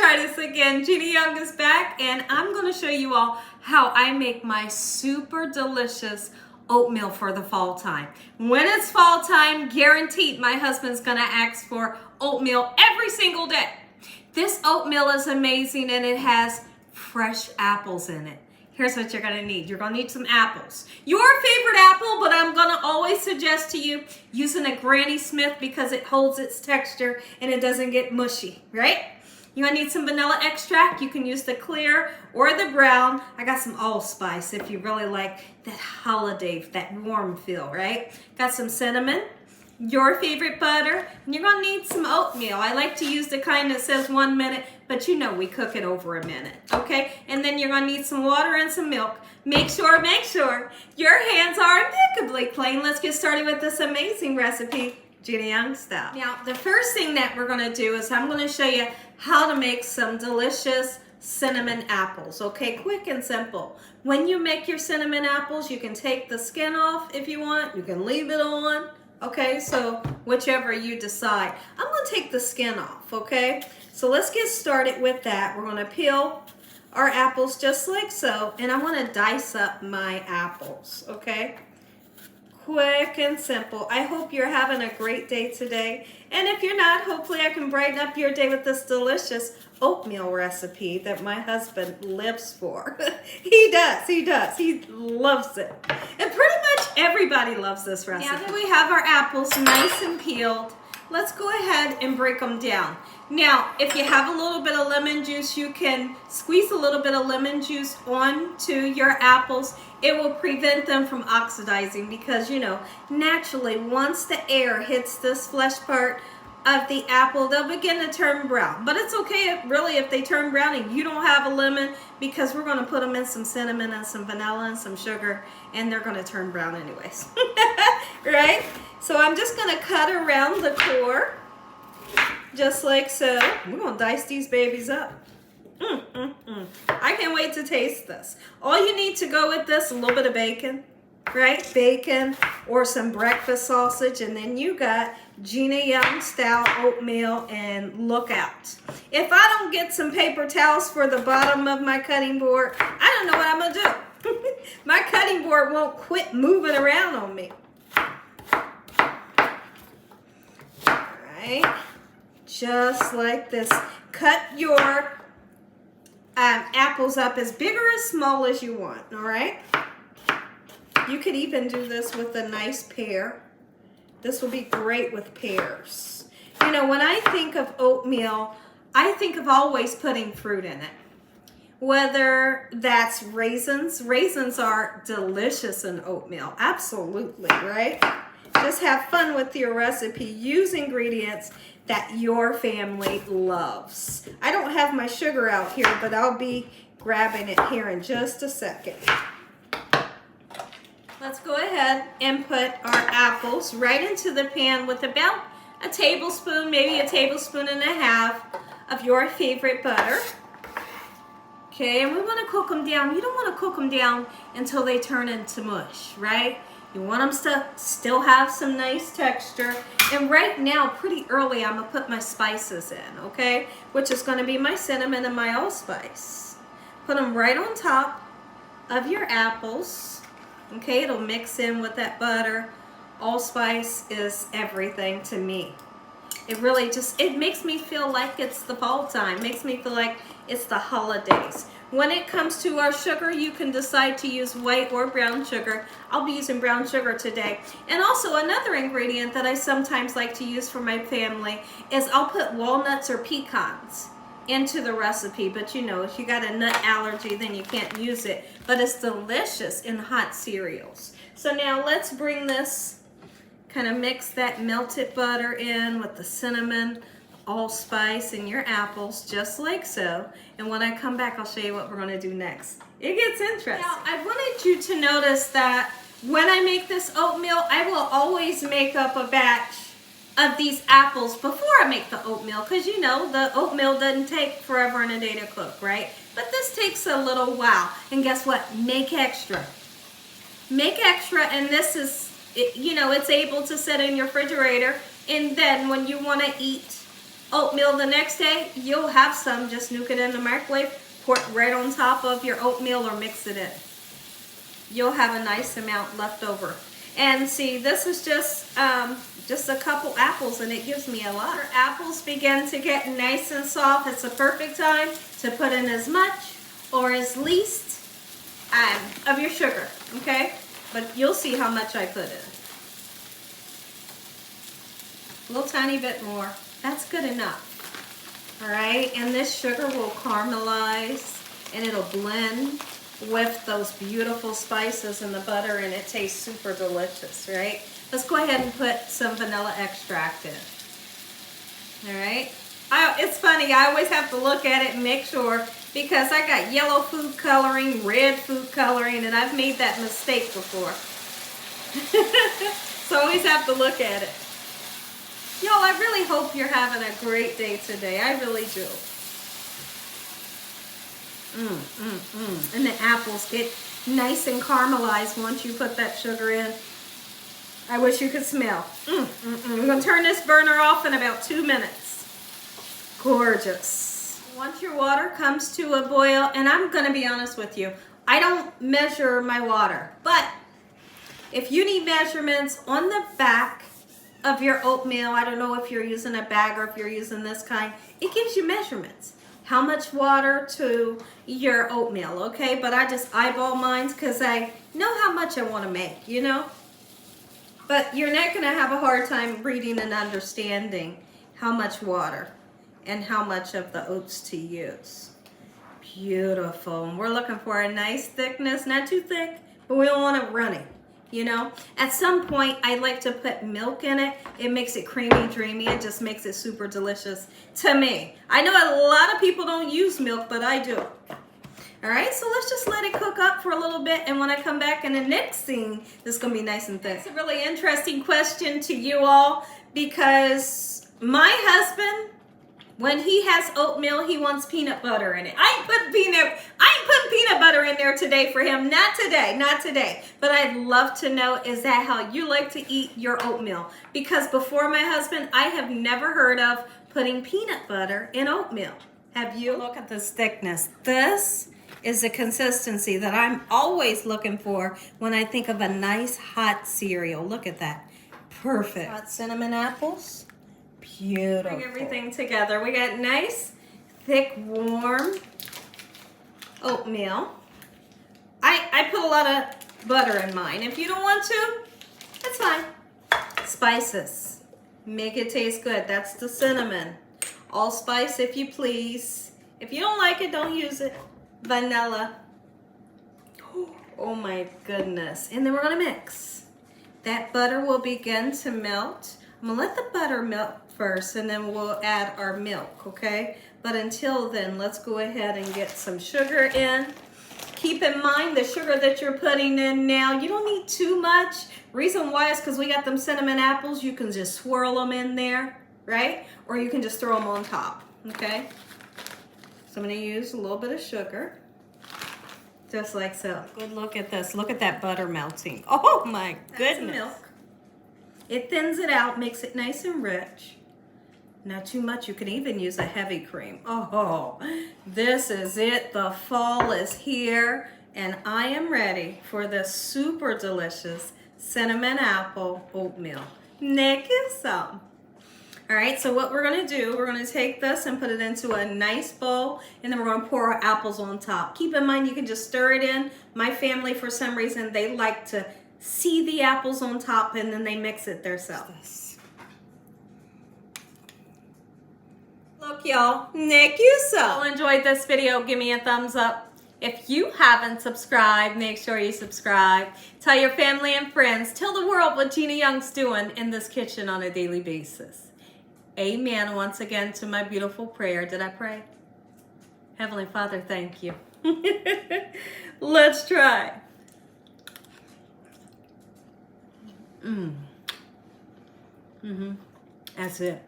try this again. Gina Young is back, and I'm going to show you all how I make my super delicious oatmeal for the fall time. When it's fall time, guaranteed my husband's going to ask for oatmeal every single day. This oatmeal is amazing, and it has fresh apples in it. Here's what you're gonna need. You're gonna need some apples. Your favorite apple, but I'm gonna always suggest to you using a Granny Smith because it holds its texture and it doesn't get mushy, right? You're gonna need some vanilla extract. You can use the clear or the brown. I got some allspice if you really like that holiday, that warm feel, right? Got some cinnamon, your favorite butter, and you're gonna need some oatmeal. I like to use the kind that says 1 minute, but you know we cook it over a minute, okay? And then you're gonna need some water and some milk. Make sure your hands are impeccably clean. Let's get started with this amazing recipe, Gina Young style. Now, the first thing that we're gonna do is I'm gonna show you how to make some delicious cinnamon apples, okay? Quick and simple. When you make your cinnamon apples, you can take the skin off if you want. You can leave it on. Okay, so whichever you decide. I'm gonna take the skin off, okay? So let's get started with that. We're gonna peel our apples just like so, and I wanna dice up my apples, okay? Quick and simple. I hope you're having a great day today. And if you're not, hopefully I can brighten up your day with this delicious oatmeal recipe that my husband lives for. He does. He loves it. And pretty much everybody loves this recipe. Now that we have our apples nice and peeled, let's go ahead and break them down. Now, if you have a little bit of lemon juice, you can squeeze a little bit of lemon juice onto your apples. It will prevent them from oxidizing because, you know, naturally, once the air hits this flesh part of the apple, they'll begin to turn brown. But it's okay, really, if they turn brown and you don't have a lemon, because we're going to put them in some cinnamon and some vanilla and some sugar, and they're going to turn brown anyways. Right? So I'm just going to cut around the core, just like so. We're going to dice these babies up. I can't wait to taste this. All you need to go with this, a little bit of bacon, right? Bacon or some breakfast sausage, and then you got Gina Young style oatmeal, and look out. If I don't get some paper towels for the bottom of my cutting board, I don't know what I'm gonna do. My cutting board won't quit moving around on me. All right, just like this. Cut your apples up as big or as small as you want, all right? You could even do this with a nice pear. This will be great with pears. You know, when I think of oatmeal, I think of always putting fruit in it. Whether that's raisins. Raisins are delicious in oatmeal, absolutely, right? Just have fun with your recipe. Use ingredients that your family loves. I don't have my sugar out here, but I'll be grabbing it here in just a second. Let's go ahead and put our apples right into the pan with about a tablespoon, maybe a tablespoon and a half of your favorite butter. Okay, and we want to cook them down. You don't want to cook them down until they turn into mush, right? You want them to still have some nice texture. And right now, pretty early, I'm going to put my spices in, okay? Which is going to be my cinnamon and my allspice. Put them right on top of your apples. Okay, it'll mix in with that butter. Allspice is everything to me. It really just, it makes me feel like it's the fall time. Makes me feel like it's the holidays. When it comes to our sugar, you can decide to use white or brown sugar. I'll be using brown sugar today. And also another ingredient that I sometimes like to use for my family is I'll put walnuts or pecans into the recipe, but you know, if you got a nut allergy, then you can't use it. But it's delicious in hot cereals. So now let's bring this, kind of mix that melted butter in with the cinnamon, allspice, and your apples, just like so. And when I come back, I'll show you what we're gonna do next. It gets interesting. Now, I wanted you to notice that when I make this oatmeal, I will always make up a batch of these apples before I make the oatmeal, because you know the oatmeal doesn't take forever and a day to cook, right? But this takes a little while. And guess what? Make extra. Make extra, and this is, you know, it's able to sit in your refrigerator, and then when you want to eat oatmeal the next day, you'll have some. Just nuke it in the microwave, pour it right on top of your oatmeal or mix it in. You'll have a nice amount left over. And see, this is just a couple apples, and it gives me a lot. Your apples begin to get nice and soft. It's the perfect time to put in as much or as least of your sugar, okay? But you'll see how much I put in. A little tiny bit more. That's good enough. All right, and this sugar will caramelize and it'll blend with those beautiful spices and the butter, and it tastes super delicious, right? Let's go ahead and put some vanilla extract in. All right. It's funny, I always have to look at it and make sure, because I got yellow food coloring, red food coloring, and I've made that mistake before. So I always have to look at it. Y'all, I really hope you're having a great day today. I really do. And the apples get nice and caramelized once you put that sugar in. I wish you could smell. We're going to turn this burner off in about 2 minutes. Gorgeous. Once your water comes to a boil, and I'm going to be honest with you, I don't measure my water, but if you need measurements on the back of your oatmeal, I don't know if you're using a bag or if you're using this kind, it gives you measurements. How much water to your oatmeal, okay? But I just eyeball mine because I know how much I want to make, you know? But you're not going to have a hard time reading and understanding how much water and how much of the oats to use. Beautiful. And we're looking for a nice thickness, not too thick, but we don't want it runny, you know? At some point, I like to put milk in it. It makes it creamy, dreamy. It just makes it super delicious to me. I know a lot of people don't use milk, but I do. All right, so let's just let it cook up for a little bit, and when I come back in the next scene, this is gonna be nice and thick. It's a really interesting question to you all, because my husband, when he has oatmeal, he wants peanut butter in it. I ain't putting peanut butter in there today for him. Not today. But I'd love to know, is that how you like to eat your oatmeal? Because before my husband, I have never heard of putting peanut butter in oatmeal. Have you? Look at this thickness. This is the consistency that I'm always looking for when I think of a nice hot cereal. Look at that. Perfect. Hot cinnamon apples. Beautiful. Bring everything together. We got nice, thick, warm oatmeal. I put a lot of butter in mine. If you don't want to, that's fine. Spices. Make it taste good. That's the cinnamon. Allspice if you please. If you don't like it, don't use it. Vanilla. Oh my goodness. And then we're going to mix. That butter will begin to melt. I'm going to let the butter melt first, and then we'll add our milk, okay? But until then, let's go ahead and get some sugar in. Keep in mind the sugar that you're putting in now, you don't need too much. Reason why is because we got them cinnamon apples. You can just swirl them in there, right? Or you can just throw them on top, okay? So I'm going to use a little bit of sugar, just like so. Good look at this. Look at that butter melting. Oh my goodness. Milk. It thins it out, makes it nice and rich. Not too much. You can even use a heavy cream. Oh, this is it. The fall is here, and I am ready for this super delicious cinnamon apple oatmeal. Make it some. All right, so what we're gonna do, we're gonna take this and put it into a nice bowl, and then we're gonna pour our apples on top. Keep in mind, you can just stir it in. My family, for some reason, they like to see the apples on top, and then they mix it themselves. Look, y'all, make you so. Enjoyed this video, give me a thumbs up. If you haven't subscribed, make sure you subscribe. Tell your family and friends. Tell the world what Gina Young's doing in this kitchen on a daily basis. Amen. Once again to my beautiful prayer. Did I pray? Heavenly Father, thank you. Let's try. That's it.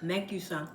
Make you some.